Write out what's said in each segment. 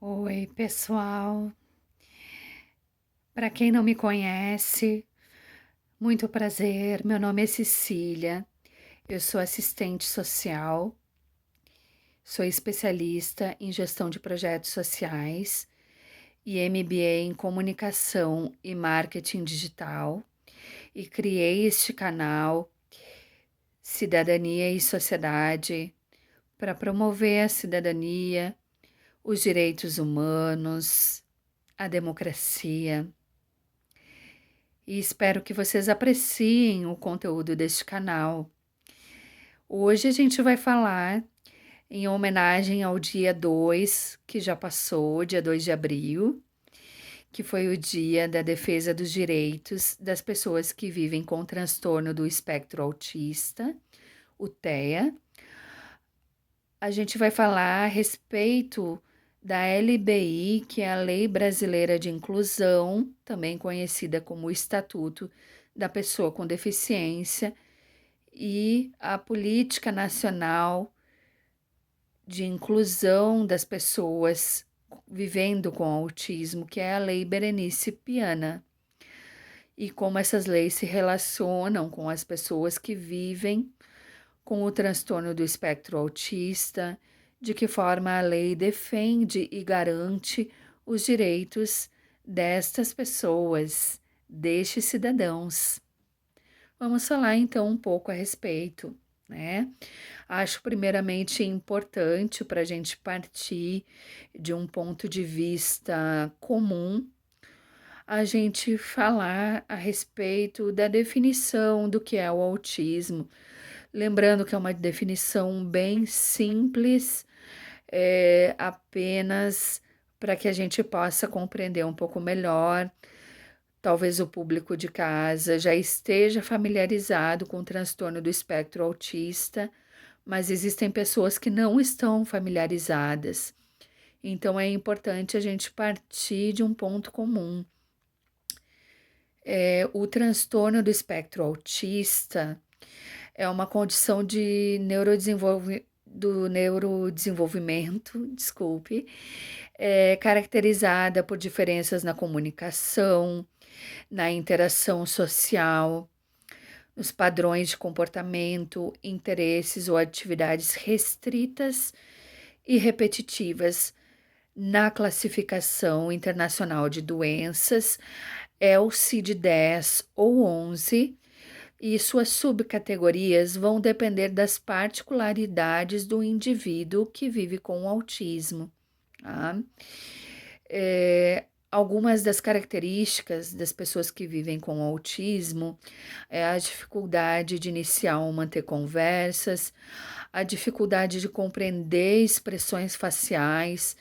Oi, pessoal. Para quem não me conhece, muito prazer. Meu nome é Cecília. Eu sou assistente social, sou especialista em gestão de projetos sociais e MBA em comunicação e marketing digital e criei este canal Cidadania e Sociedade para promover a cidadania, os direitos humanos, a democracia. E espero que vocês apreciem o conteúdo deste canal. Hoje a gente vai falar em homenagem ao dia 2, que já passou, dia 2 de abril, que foi o dia da defesa dos direitos das pessoas que vivem com transtorno do espectro autista, o TEA. A gente vai falar a respeito da LBI, que é a Lei Brasileira de Inclusão, também conhecida como o Estatuto da Pessoa com Deficiência, e a Política Nacional de Inclusão das Pessoas vivendo com autismo, que é a Lei Berenice Piana, e como essas leis se relacionam com as pessoas que vivem com o transtorno do espectro autista, de que forma a lei defende e garante os direitos destas pessoas, destes cidadãos. Vamos falar então um pouco a respeito, né? Acho primeiramente importante para a gente partir de um ponto de vista comum, a gente falar a respeito da definição do que é o autismo. Lembrando que é uma definição bem simples, apenas para que a gente possa compreender um pouco melhor. Talvez o público de casa já esteja familiarizado com o transtorno do espectro autista, mas existem pessoas que não estão familiarizadas. Então é importante a gente partir de um ponto comum. O transtorno do espectro autista é uma condição de neurodesenvolvimento, desculpe, caracterizada por diferenças na comunicação, na interação social, nos padrões de comportamento, interesses ou atividades restritas e repetitivas. Na classificação internacional de doenças, é o CID-10 ou 11, e suas subcategorias vão depender das particularidades do indivíduo que vive com o autismo. Tá? Algumas das características das pessoas que vivem com autismo é a dificuldade de iniciar ou manter conversas, a dificuldade de compreender expressões faciais,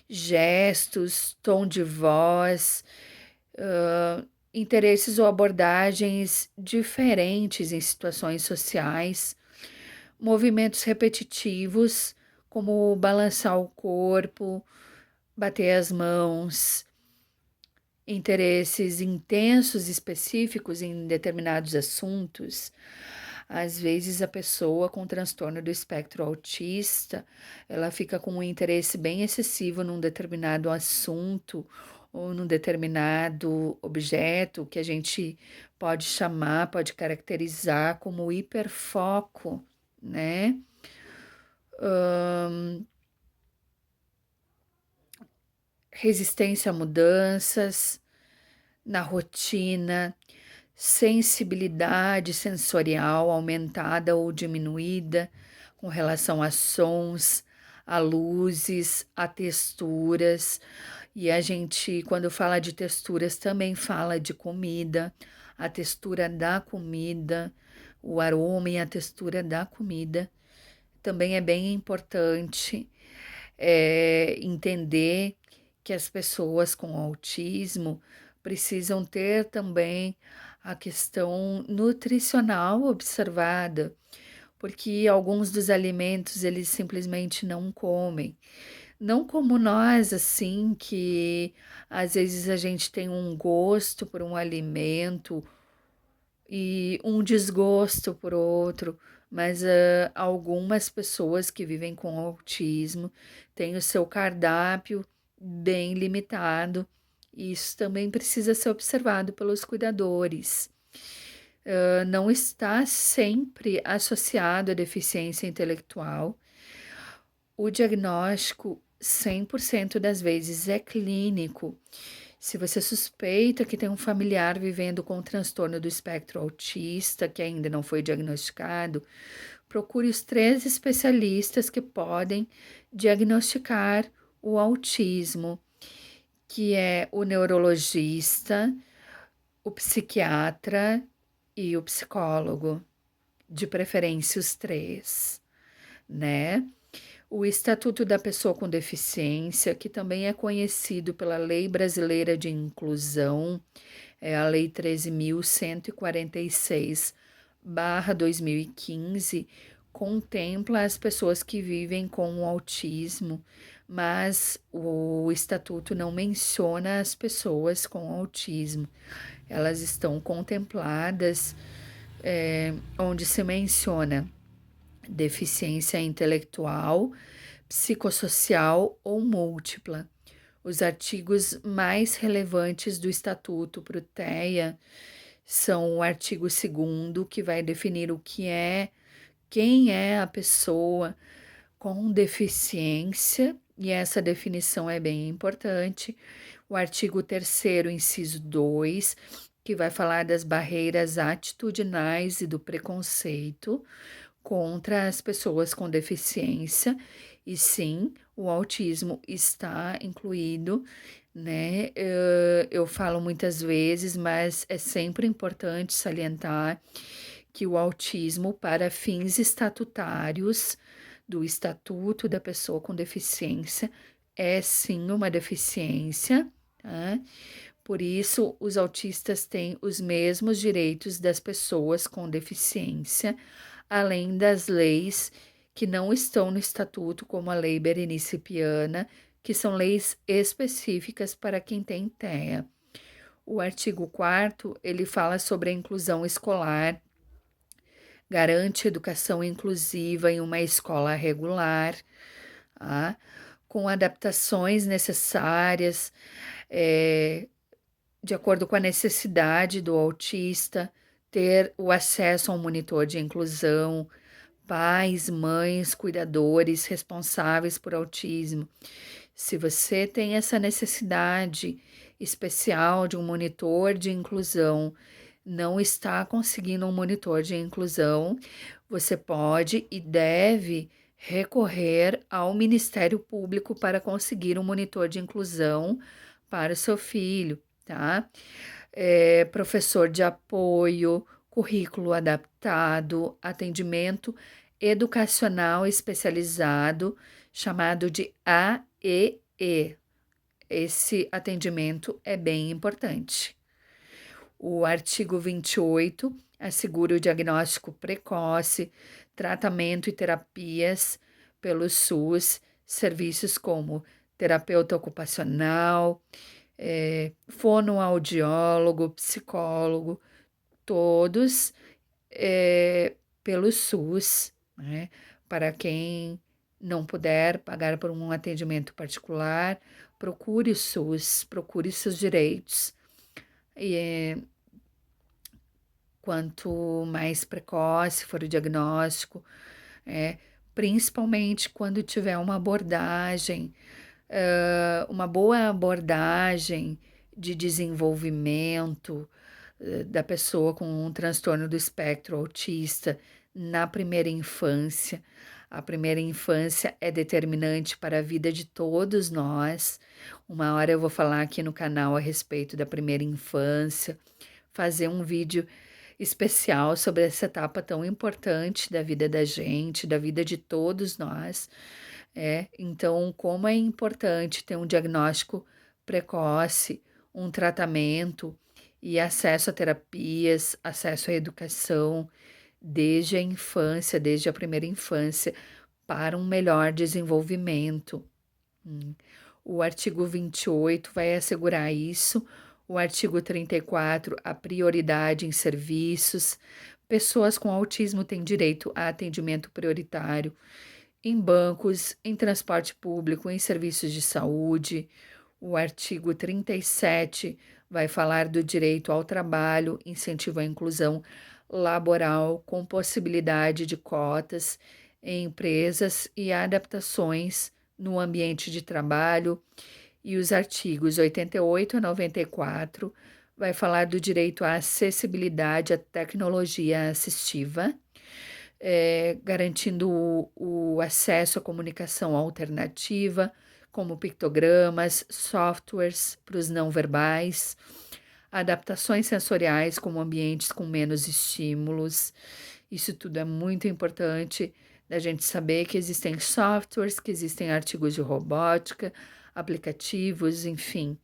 gestos, tom de voz, interesses ou abordagens diferentes em situações sociais, movimentos repetitivos, como balançar o corpo, bater as mãos, interesses intensos específicos em determinados assuntos. Às vezes a pessoa com transtorno do espectro autista, ela fica com um interesse bem excessivo num determinado assunto ou num determinado objeto que a gente pode chamar, pode caracterizar como hiperfoco, né? Resistência a mudanças na rotina, sensibilidade sensorial aumentada ou diminuída com relação a sons, a luzes, a texturas. E a gente, quando fala de texturas, também fala de comida, a textura da comida, o aroma e a textura da comida. Também é bem importante entender que as pessoas com autismo precisam ter também a questão nutricional observada, porque alguns dos alimentos eles simplesmente não comem. Não como nós, assim, que às vezes a gente tem um gosto por um alimento e um desgosto por outro, mas algumas pessoas que vivem com autismo têm o seu cardápio bem limitado. Isso também precisa ser observado pelos cuidadores. Não está sempre associado à deficiência intelectual. O diagnóstico 100% das vezes é clínico. Se você suspeita que tem um familiar vivendo com transtorno do espectro autista que ainda não foi diagnosticado, procure os 3 especialistas que podem diagnosticar o autismo, que é o neurologista, o psiquiatra e o psicólogo, de preferência os 3, né? O Estatuto da Pessoa com Deficiência, que também é conhecido pela Lei Brasileira de Inclusão, é a Lei 13.146/2015, contempla as pessoas que vivem com o autismo, mas o Estatuto não menciona as pessoas com autismo. Elas estão contempladas onde se menciona deficiência intelectual, psicossocial ou múltipla. Os artigos mais relevantes do Estatuto para o TEA são o artigo 2º, que vai definir quem é a pessoa com deficiência, e essa definição é bem importante. O artigo 3º, inciso 2, que vai falar das barreiras atitudinais e do preconceito contra as pessoas com deficiência, e sim, o autismo está incluído, né? Eu falo muitas vezes, mas é sempre importante salientar que o autismo, para fins estatutários do Estatuto da Pessoa com Deficiência, é sim uma deficiência, tá? Por isso, os autistas têm os mesmos direitos das pessoas com deficiência, além das leis que não estão no estatuto, como a Lei Berenice Piana, que são leis específicas para quem tem TEA. O artigo 4º, ele fala sobre a inclusão escolar, garante educação inclusiva em uma escola regular, tá? Com adaptações necessárias, de acordo com a necessidade do autista, ter o acesso a um monitor de inclusão, pais, mães, cuidadores responsáveis por autismo. Se você tem essa necessidade especial de um monitor de inclusão, não está conseguindo um monitor de inclusão, você pode e deve recorrer ao Ministério Público para conseguir um monitor de inclusão para o seu filho, tá? Professor de apoio, currículo adaptado, atendimento educacional especializado, chamado de AEE. Esse atendimento é bem importante. O artigo 28 assegura o diagnóstico precoce, tratamento e terapias pelo SUS, serviços como terapeuta ocupacional, fonoaudiólogo, psicólogo, todos pelo SUS, né? Para quem não puder pagar por um atendimento particular, procure o SUS, procure seus direitos. E quanto mais precoce for o diagnóstico, principalmente quando tiver uma abordagem, uma boa abordagem de desenvolvimento da pessoa com um transtorno do espectro autista na primeira infância. A primeira infância é determinante para a vida de todos nós. Uma hora eu vou falar aqui no canal a respeito da primeira infância, fazer um vídeo especial sobre essa etapa tão importante da vida da gente, da vida de todos nós. Então, como é importante ter um diagnóstico precoce, um tratamento e acesso a terapias, acesso à educação desde a infância, desde a primeira infância, para um melhor desenvolvimento. O artigo 28 vai assegurar isso. O artigo 34, a prioridade em serviços. Pessoas com autismo têm direito a atendimento prioritário em bancos, em transporte público, em serviços de saúde. O artigo 37 vai falar do direito ao trabalho, incentivo à inclusão laboral, com possibilidade de cotas em empresas e adaptações no ambiente de trabalho. E os artigos 88 a 94 vai falar do direito à acessibilidade à tecnologia assistiva, garantindo o acesso à comunicação alternativa, como pictogramas, softwares para os não verbais, adaptações sensoriais como ambientes com menos estímulos. Isso tudo é muito importante da gente saber que existem softwares, que existem artigos de robótica, aplicativos, enfim,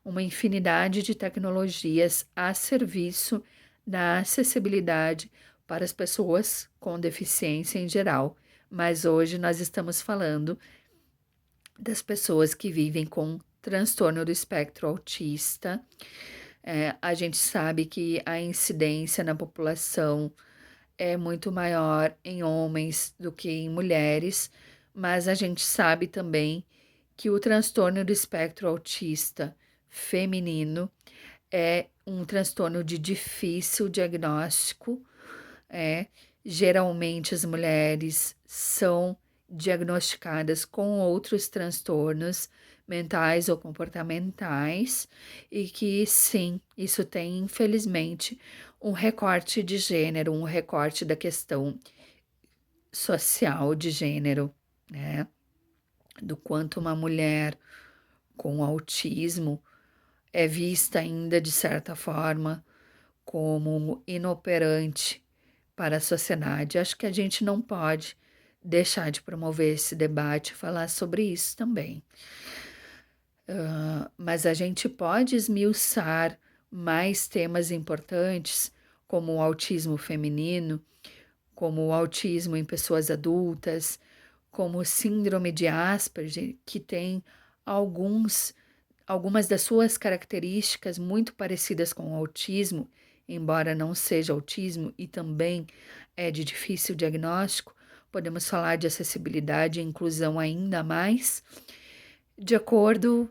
uma infinidade de tecnologias a serviço da acessibilidade para as pessoas com deficiência em geral. Mas hoje nós estamos falando das pessoas que vivem com transtorno do espectro autista. A gente sabe que a incidência na população é muito maior em homens do que em mulheres, mas a gente sabe também que o transtorno do espectro autista feminino é um transtorno de difícil diagnóstico. Geralmente as mulheres são diagnosticadas com outros transtornos mentais ou comportamentais e que sim, isso tem infelizmente um recorte de gênero, um recorte da questão social de gênero, né? Do quanto uma mulher com autismo é vista ainda de certa forma como inoperante para a sociedade. Acho que a gente não pode deixar de promover esse debate e falar sobre isso também. Mas a gente pode esmiuçar mais temas importantes, como o autismo feminino, como o autismo em pessoas adultas, como o síndrome de Asperger, que tem algumas das suas características muito parecidas com o autismo, embora não seja autismo e também é de difícil diagnóstico. Podemos falar de acessibilidade e inclusão ainda mais, de acordo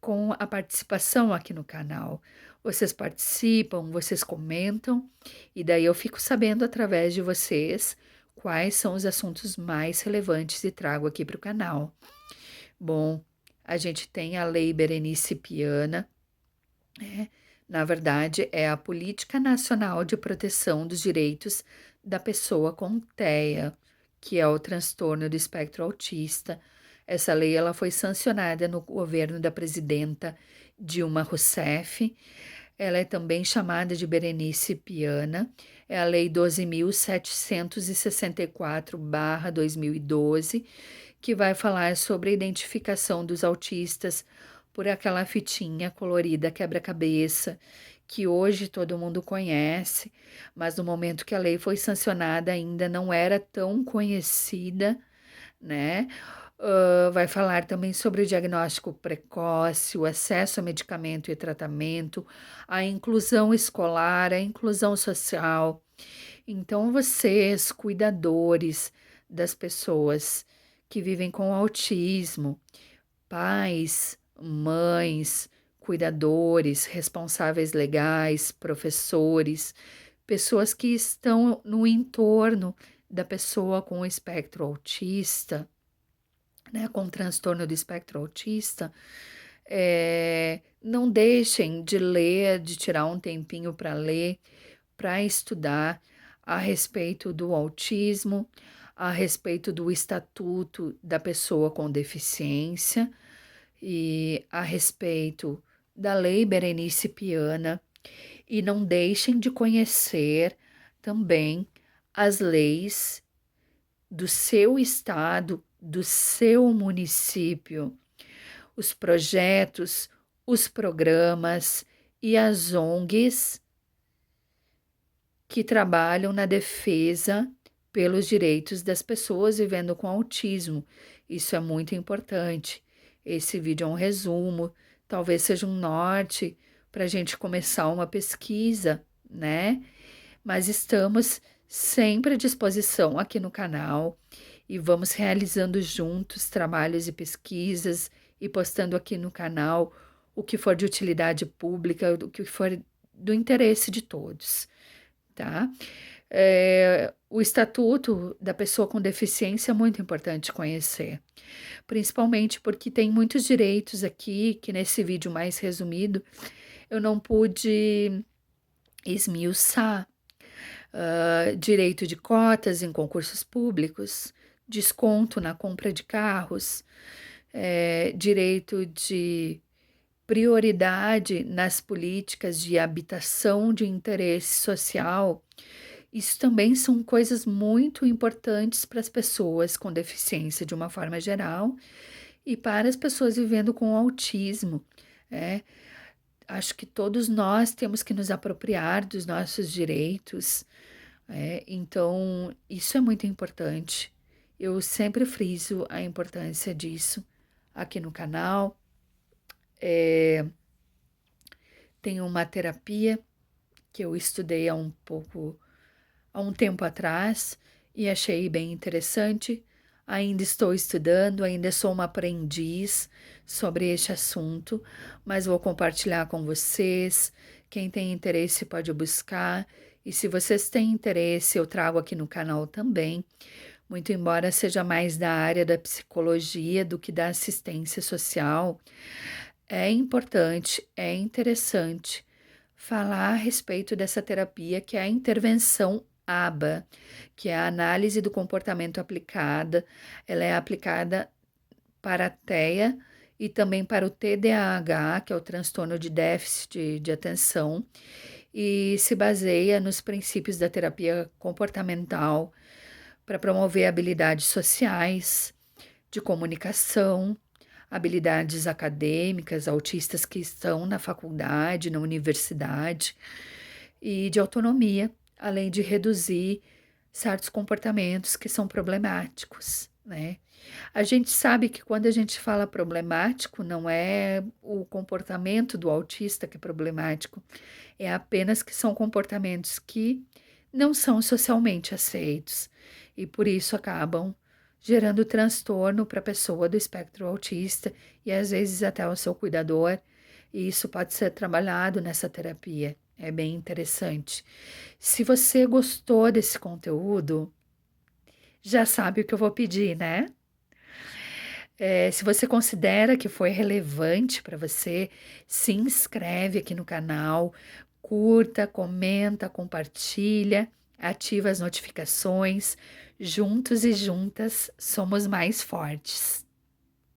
com a participação aqui no canal. Vocês participam, vocês comentam, e daí eu fico sabendo através de vocês quais são os assuntos mais relevantes e trago aqui para o canal. Bom, a gente tem a Lei Berenice Piana, na verdade é a Política Nacional de Proteção dos Direitos da Pessoa com TEA, que é o transtorno do espectro autista. Essa lei ela foi sancionada no governo da presidenta Dilma Rousseff. Ela é também chamada de Berenice Piana. É a Lei 12.764/2012, que vai falar sobre a identificação dos autistas por aquela fitinha colorida quebra-cabeça, que hoje todo mundo conhece, mas no momento que a lei foi sancionada ainda não era tão conhecida, né? Vai falar também sobre o diagnóstico precoce, o acesso a medicamento e tratamento, a inclusão escolar, a inclusão social. Então, vocês, cuidadores das pessoas que vivem com autismo, pais, mães, cuidadores, responsáveis legais, professores, pessoas que estão no entorno da pessoa com o espectro autista, né, com transtorno do espectro autista, não deixem de ler, de tirar um tempinho para ler, para estudar a respeito do autismo, a respeito do Estatuto da Pessoa com Deficiência e a respeito da Lei Berenice Piana, e não deixem de conhecer também as leis do seu estado, do seu município, os projetos, os programas e as ONGs que trabalham na defesa pelos direitos das pessoas vivendo com autismo. Isso é muito importante. Esse vídeo é um resumo, talvez seja um norte para a gente começar uma pesquisa, né? Mas estamos sempre à disposição aqui no canal e vamos realizando juntos trabalhos e pesquisas e postando aqui no canal o que for de utilidade pública, o que for do interesse de todos, tá? O Estatuto da Pessoa com Deficiência é muito importante conhecer, principalmente porque tem muitos direitos aqui que nesse vídeo mais resumido eu não pude esmiuçar. Direito de cotas em concursos públicos, desconto na compra de carros, direito de prioridade nas políticas de habitação de interesse social. Isso também são coisas muito importantes para as pessoas com deficiência de uma forma geral e para as pessoas vivendo com autismo. É, acho que todos nós temos que nos apropriar dos nossos direitos. Então, isso é muito importante. Eu sempre friso a importância disso aqui no canal. Tem uma terapia que eu estudei há um tempo atrás e achei bem interessante. Ainda estou estudando, ainda sou uma aprendiz sobre este assunto, mas vou compartilhar com vocês. Quem tem interesse pode buscar, e se vocês têm interesse, eu trago aqui no canal também. Muito embora seja mais da área da psicologia do que da assistência social, é importante, é interessante falar a respeito dessa terapia que é a intervenção ABA, que é a análise do comportamento aplicada. Ela é aplicada para a TEA e também para o TDAH, que é o transtorno de déficit de atenção, e se baseia nos princípios da terapia comportamental para promover habilidades sociais, de comunicação, habilidades acadêmicas, autistas que estão na faculdade, na universidade, e de autonomia, além de reduzir certos comportamentos que são problemáticos, né? A gente sabe que quando a gente fala problemático, não é o comportamento do autista que é problemático, é apenas que são comportamentos que não são socialmente aceitos e por isso acabam gerando transtorno para a pessoa do espectro autista e às vezes até o seu cuidador, e isso pode ser trabalhado nessa terapia. É bem interessante. Se você gostou desse conteúdo, já sabe o que eu vou pedir, né? Se você considera que foi relevante para você, se inscreve aqui no canal, curta, comenta, compartilha, ativa as notificações. Juntos e juntas somos mais fortes.